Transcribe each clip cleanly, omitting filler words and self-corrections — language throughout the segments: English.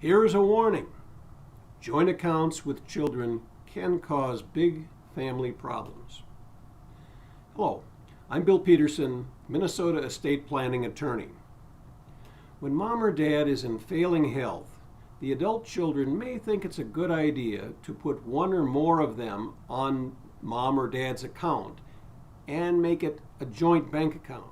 Here is a warning. Joint accounts with children can cause big family problems. Hello, I'm Bill Peterson, Minnesota estate planning attorney. When mom or dad is in failing health, the adult children may think it's a good idea to put one or more of them on mom or dad's account and make it a joint bank account.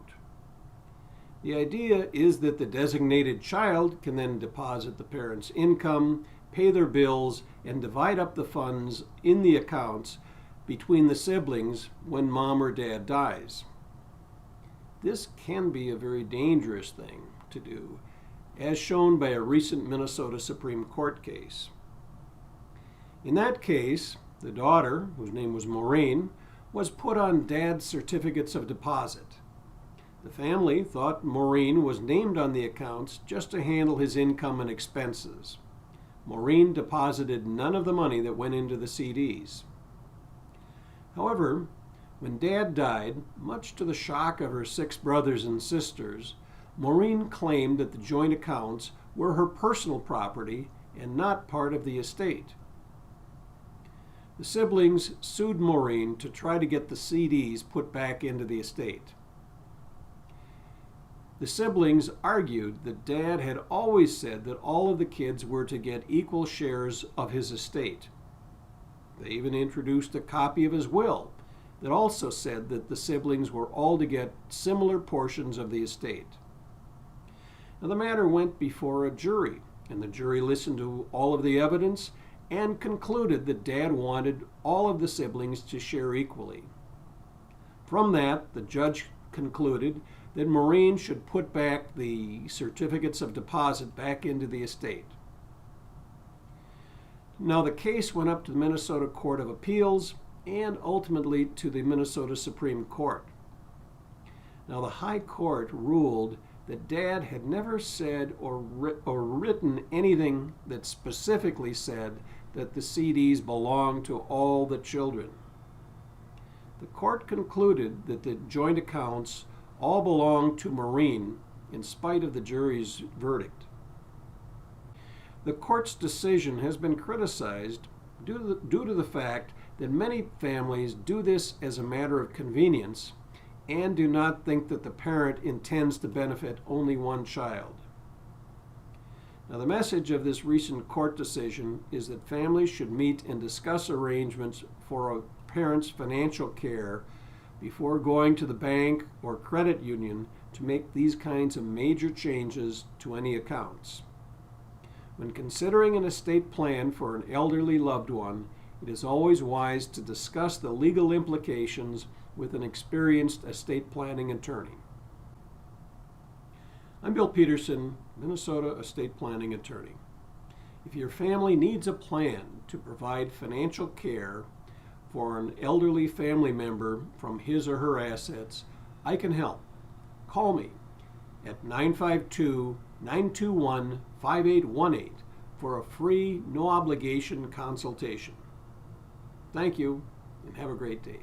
The idea is that the designated child can then deposit the parents' income, pay their bills, and divide up the funds in the accounts between the siblings when mom or dad dies. This can be a very dangerous thing to do, as shown by a recent Minnesota Supreme Court case. In that case, the daughter, whose name was Maureen, was put on dad's certificates of deposit. The family thought Maureen was named on the accounts just to handle his income and expenses. Maureen deposited none of the money that went into the CDs. However, when Dad died, much to the shock of her 6 brothers and sisters, Maureen claimed that the joint accounts were her personal property and not part of the estate. The siblings sued Maureen to try to get the CDs put back into the estate. The siblings argued that Dad had always said that all of the kids were to get equal shares of his estate. They even introduced a copy of his will that also said that the siblings were all to get similar portions of the estate. Now, the matter went before a jury, and the jury listened to all of the evidence and concluded that Dad wanted all of the siblings to share equally. From that, the judge concluded that Maureen should put back the certificates of deposit back into the estate. Now, the case went up to the Minnesota Court of Appeals and ultimately to the Minnesota Supreme Court. Now, the High Court ruled that Dad had never said or written anything that specifically said that the CDs belonged to all the children. The court concluded that the joint accounts all belonged to Maureen in spite of the jury's verdict. The court's decision has been criticized due to the fact that many families do this as a matter of convenience and do not think that the parent intends to benefit only one child. Now, the message of this recent court decision is that families should meet and discuss arrangements for a parent's financial care before going to the bank or credit union to make these kinds of major changes to any accounts. When considering an estate plan for an elderly loved one, it is always wise to discuss the legal implications with an experienced estate planning attorney. I'm Bill Peterson, Minnesota estate planning attorney. If your family needs a plan to provide financial care for an elderly family member from his or her assets, I can help. Call me at 952-921-5818 for a free, no obligation consultation. Thank you, and have a great day.